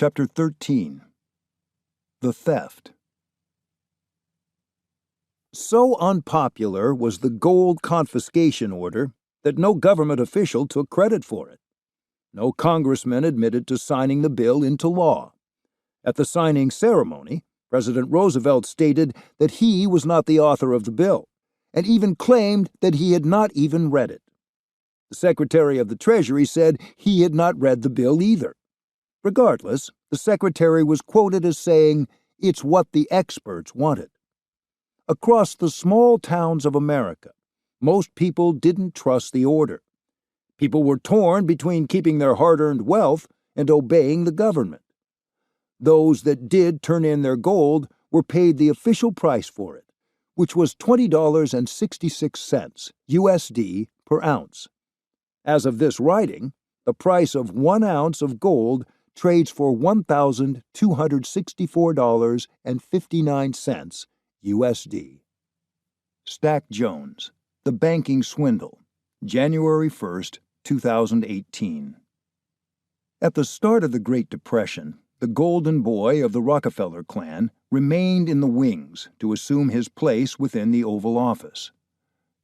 Chapter 13. The Theft. So unpopular was the gold confiscation order that no government official took credit for it. No congressman admitted to signing the bill into law. At the signing ceremony, President Roosevelt stated that he was not the author of the bill, and even claimed that he had not even read it. The Secretary of the Treasury said he had not read the bill either. Regardless, the Secretary was quoted as saying, "It's what the experts wanted." Across the small towns of America, most people didn't trust the order. People were torn between keeping their hard-earned wealth and obeying the government. Those that did turn in their gold were paid the official price for it, which was $20.66 USD per ounce. As of this writing, the price of 1 ounce of gold trades for $1,264.59 USD. Stack Jones, The Banking Swindle, January 1st, 2018. At the start of the Great Depression, the golden boy of the Rockefeller clan remained in the wings to assume his place within the Oval Office.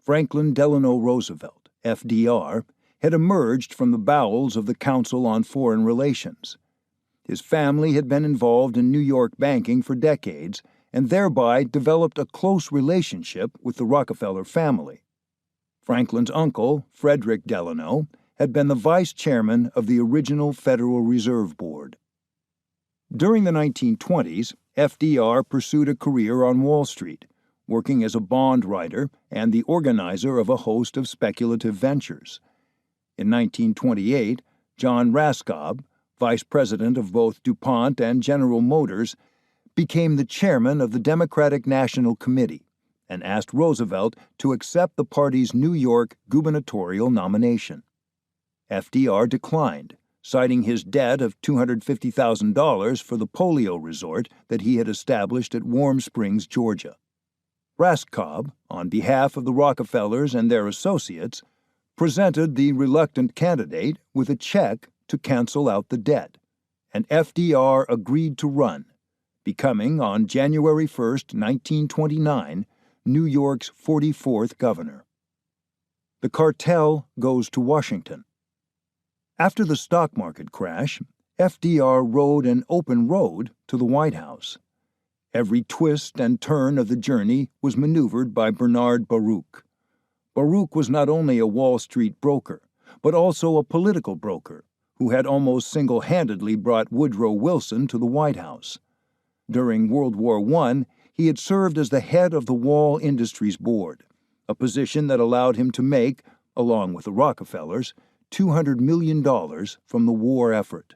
Franklin Delano Roosevelt, FDR, had emerged from the bowels of the Council on Foreign Relations. His family had been involved in New York banking for decades and thereby developed a close relationship with the Rockefeller family. Franklin's uncle, Frederick Delano, had been the vice chairman of the original Federal Reserve Board. During the 1920s, FDR pursued a career on Wall Street, working as a bond writer and the organizer of a host of speculative ventures. In 1928, John Raskob, vice president of both DuPont and General Motors, became the chairman of the Democratic National Committee and asked Roosevelt to accept the party's New York gubernatorial nomination. FDR declined, citing his debt of $250,000 for the polio resort that he had established at Warm Springs, Georgia. Raskob, on behalf of the Rockefellers and their associates, presented the reluctant candidate with a check to cancel out the debt, and FDR agreed to run, becoming, on January 1st, 1929, New York's 44th governor. The cartel goes to Washington. After the stock market crash, FDR rode an open road to the White House. Every twist and turn of the journey was maneuvered by Bernard Baruch. Baruch was not only a Wall Street broker, but also a political broker who had almost single-handedly brought Woodrow Wilson to the White House. During World War I, he had served as the head of the Wall Industries Board, a position that allowed him to make, along with the Rockefellers, $200 million from the war effort.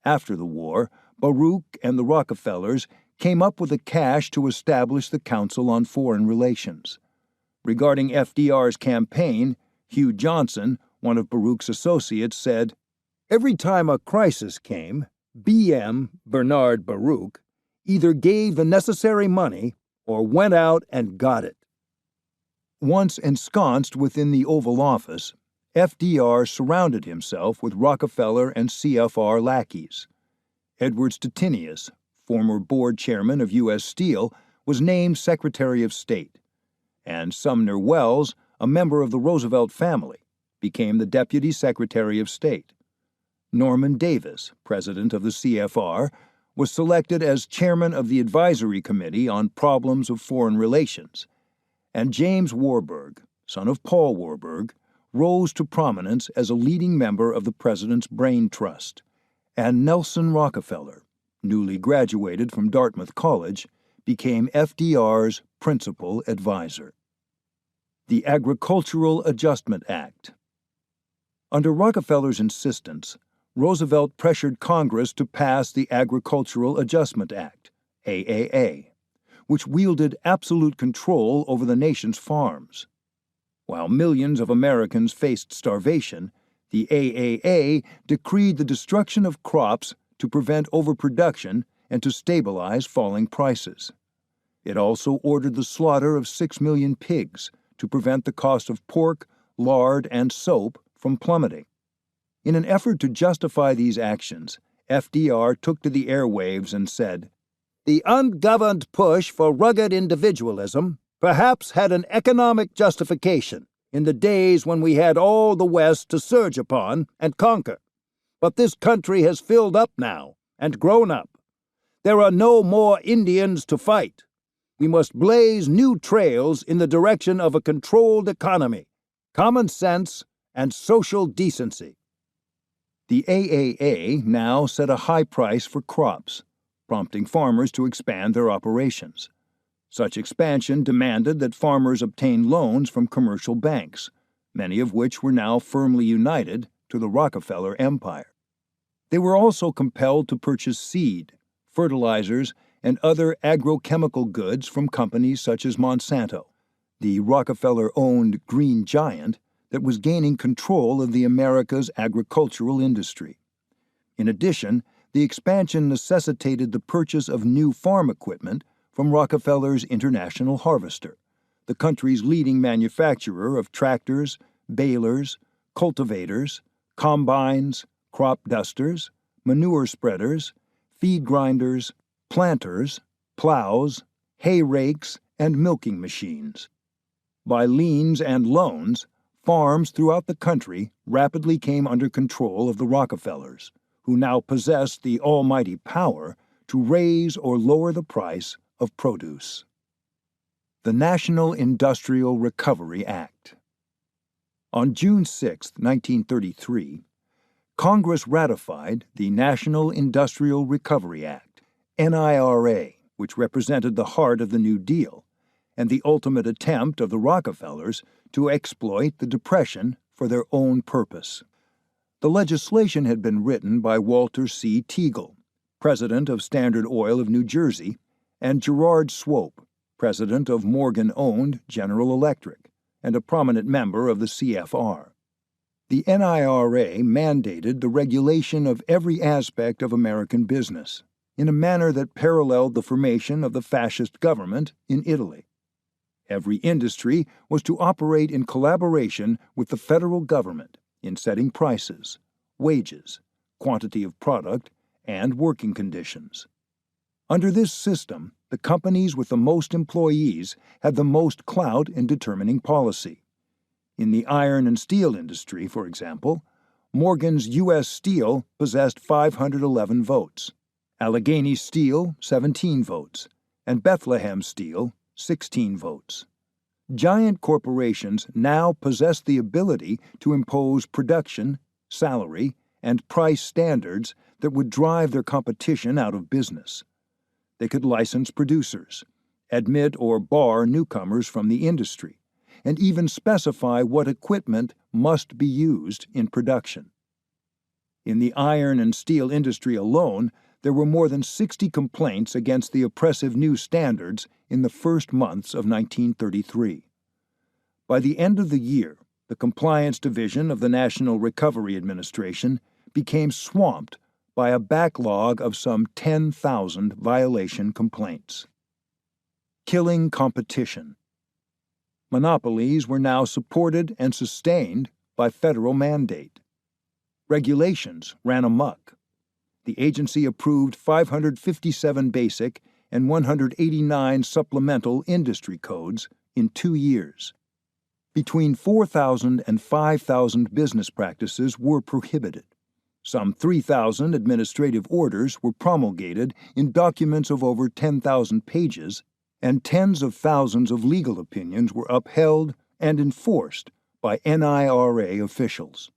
After the war, Baruch and the Rockefellers came up with the cash to establish the Council on Foreign Relations. Regarding FDR's campaign, Hugh Johnson, one of Baruch's associates, said, "Every time a crisis came, B.M. Bernard Baruch either gave the necessary money or went out and got it." Once ensconced within the Oval Office, FDR surrounded himself with Rockefeller and CFR lackeys. Edward Stettinius, former board chairman of U.S. Steel, was named Secretary of State, and Sumner Welles, a member of the Roosevelt family, became the Deputy Secretary of State. Norman Davis, president of the CFR, was selected as chairman of the Advisory Committee on Problems of Foreign Relations, and James Warburg, son of Paul Warburg, rose to prominence as a leading member of the President's Brain Trust, and Nelson Rockefeller, newly graduated from Dartmouth College, became FDR's principal advisor. The Agricultural Adjustment Act. Under Rockefeller's insistence, Roosevelt pressured Congress to pass the Agricultural Adjustment Act, AAA, which wielded absolute control over the nation's farms. While millions of Americans faced starvation, the AAA decreed the destruction of crops to prevent overproduction and to stabilize falling prices. It also ordered the slaughter of 6 million pigs to prevent the cost of pork, lard, and soap from plummeting. In an effort to justify these actions, FDR took to the airwaves and said, "The ungoverned push for rugged individualism perhaps had an economic justification in the days when we had all the West to surge upon and conquer. But this country has filled up now and grown up. There are no more Indians to fight. We must blaze new trails in the direction of a controlled economy, common sense, and social decency." The AAA now set a high price for crops, prompting farmers to expand their operations. Such expansion demanded that farmers obtain loans from commercial banks, many of which were now firmly united to the Rockefeller empire. They were also compelled to purchase seed, fertilizers, and other agrochemical goods from companies such as Monsanto, the Rockefeller-owned Green Giant that was gaining control of the America's agricultural industry. In addition, the expansion necessitated the purchase of new farm equipment from Rockefeller's International Harvester, the country's leading manufacturer of tractors, balers, cultivators, combines, crop dusters, manure spreaders, feed grinders, planters, plows, hay rakes, and milking machines. By liens and loans, farms throughout the country rapidly came under control of the Rockefellers, who now possessed the almighty power to raise or lower the price of produce. The National Industrial Recovery Act. On June 6, 1933, Congress ratified the National Industrial Recovery Act, NIRA, which represented the heart of the New Deal, and the ultimate attempt of the Rockefellers to exploit the Depression for their own purpose. The legislation had been written by Walter C. Teagle, president of Standard Oil of New Jersey, and Gerard Swope, president of Morgan-owned General Electric, and a prominent member of the CFR. The NIRA mandated the regulation of every aspect of American business, in a manner that paralleled the formation of the fascist government in Italy. Every industry was to operate in collaboration with the federal government in setting prices, wages, quantity of product, and working conditions. Under this system, the companies with the most employees had the most clout in determining policy. In the iron and steel industry, for example, Morgan's U.S. Steel possessed 511 votes, Allegheny Steel 17 votes, and Bethlehem Steel 16 votes. Giant corporations now possessed the ability to impose production, salary, and price standards that would drive their competition out of business. They could license producers, admit or bar newcomers from the industry, and even specify what equipment must be used in production. In the iron and steel industry alone, there were more than 60 complaints against the oppressive new standards in the first months of 1933. By the end of the year, the Compliance Division of the National Recovery Administration became swamped by a backlog of some 10,000 violation complaints. Killing competition. Monopolies were now supported and sustained by federal mandate. Regulations ran amok. The agency approved 557 basic and 189 supplemental industry codes in 2 years. Between 4,000 and 5,000 business practices were prohibited. Some 3,000 administrative orders were promulgated in documents of over 10,000 pages, and tens of thousands of legal opinions were upheld and enforced by NIRA officials.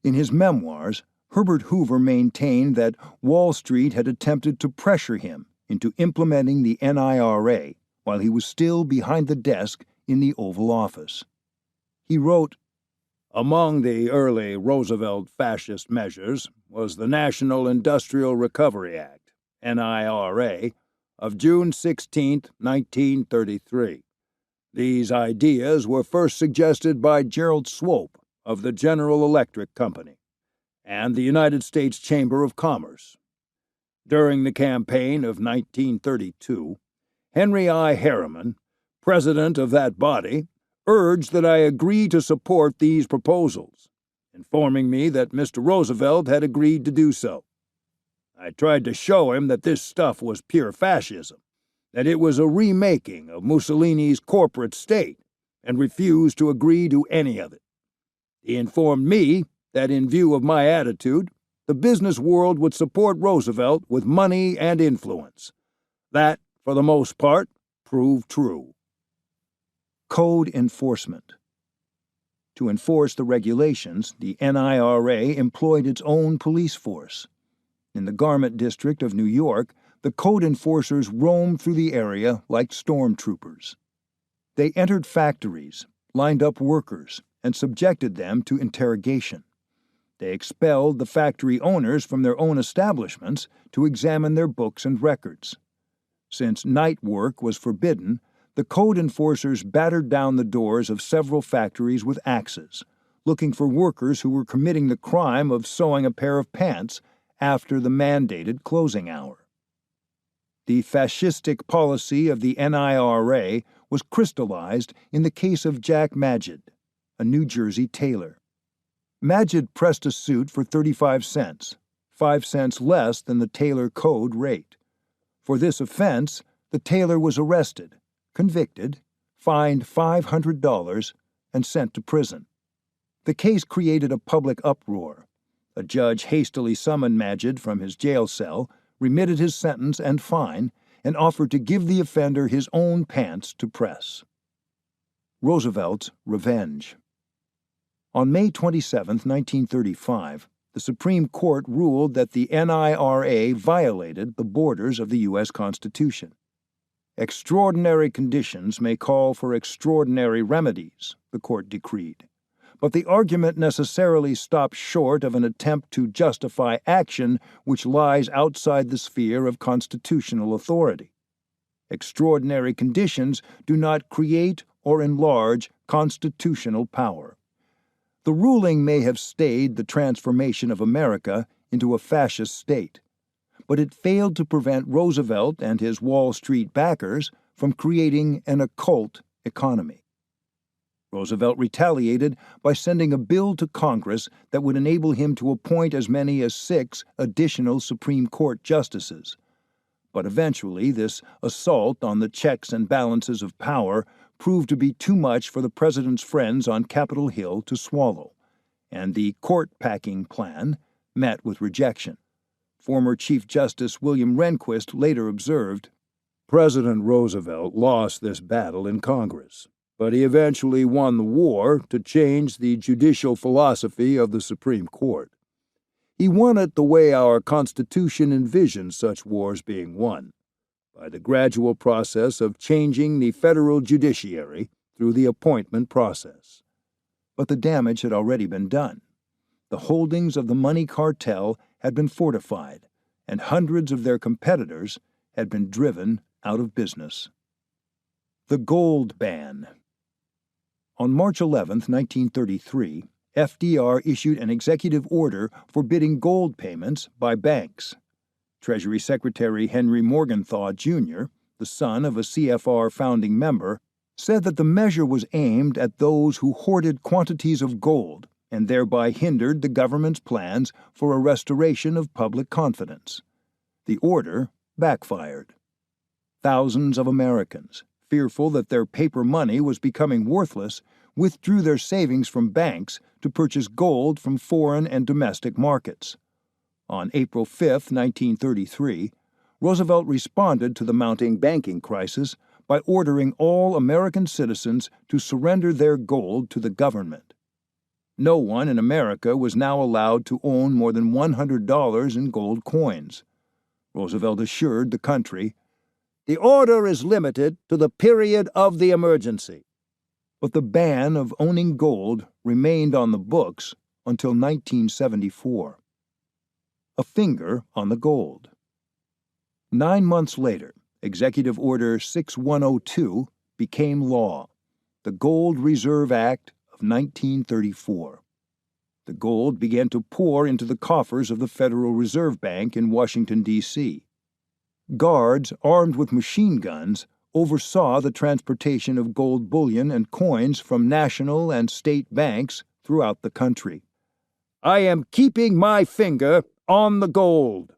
In his memoirs, Herbert Hoover maintained that Wall Street had attempted to pressure him into implementing the NIRA while he was still behind the desk in the Oval Office. He wrote, "Among the early Roosevelt fascist measures was the National Industrial Recovery Act, NIRA, of June 16, 1933. These ideas were first suggested by Gerald Swope of the General Electric Company and the United States Chamber of Commerce. During the campaign of 1932, Henry I. Harriman, president of that body, urged that I agree to support these proposals, informing me that Mr. Roosevelt had agreed to do so. I tried to show him that this stuff was pure fascism, that it was a remaking of Mussolini's corporate state, and refused to agree to any of it. He informed me that in view of my attitude, the business world would support Roosevelt with money and influence. That, for the most part, proved true. Code enforcement. To enforce the regulations, the NIRA employed its own police force. In the Garment District of New York, the code enforcers roamed through the area like stormtroopers. They entered factories, lined up workers, and subjected them to interrogation. They expelled the factory owners from their own establishments to examine their books and records. Since night work was forbidden, the code enforcers battered down the doors of several factories with axes, looking for workers who were committing the crime of sewing a pair of pants after the mandated closing hour. The fascistic policy of the NIRA was crystallized in the case of Jack Magid, a New Jersey tailor. Magid pressed a suit for 35 cents, 5 cents less than the tailor code rate. For this offense, the tailor was arrested, convicted, fined $500, and sent to prison. The case created a public uproar. A judge hastily summoned Magid from his jail cell, remitted his sentence and fine, and offered to give the offender his own pants to press. Roosevelt's revenge. On May 27, 1935, the Supreme Court ruled that the NIRA violated the borders of the U.S. Constitution. Extraordinary conditions may call for extraordinary remedies, the court decreed. But the argument necessarily stops short of an attempt to justify action which lies outside the sphere of constitutional authority. Extraordinary conditions do not create or enlarge constitutional power. The ruling may have stayed the transformation of America into a fascist state, but it failed to prevent Roosevelt and his Wall Street backers from creating an occult economy. Roosevelt retaliated by sending a bill to Congress that would enable him to appoint as many as 6 additional Supreme Court justices. But eventually, this assault on the checks and balances of power proved to be too much for the president's friends on Capitol Hill to swallow, and the court-packing plan met with rejection. Former Chief Justice William Rehnquist later observed, "President Roosevelt lost this battle in Congress, but he eventually won the war to change the judicial philosophy of the Supreme Court. He won it the way our Constitution envisions such wars being won, by the gradual process of changing the federal judiciary through the appointment process." But the damage had already been done. The holdings of the money cartel had been fortified, and hundreds of their competitors had been driven out of business. The Gold Ban. On March 11, 1933, FDR issued an executive order forbidding gold payments by banks. Treasury Secretary Henry Morgenthau, Jr., the son of a CFR founding member, said that the measure was aimed at those who hoarded quantities of gold and thereby hindered the government's plans for a restoration of public confidence. The order backfired. Thousands of Americans, fearful that their paper money was becoming worthless, withdrew their savings from banks to purchase gold from foreign and domestic markets. On April 5, 1933, Roosevelt responded to the mounting banking crisis by ordering all American citizens to surrender their gold to the government. No one in America was now allowed to own more than $100 in gold coins. Roosevelt assured the country, "The order is limited to the period of the emergency." But the ban of owning gold remained on the books until 1974. A finger on the gold. 9 months later, Executive Order 6102 became law, the Gold Reserve Act of 1934. The gold began to pour into the coffers of the Federal Reserve Bank in Washington, D.C. Guards armed with machine guns oversaw the transportation of gold bullion and coins from national and state banks throughout the country. "I am keeping my finger on the gold,"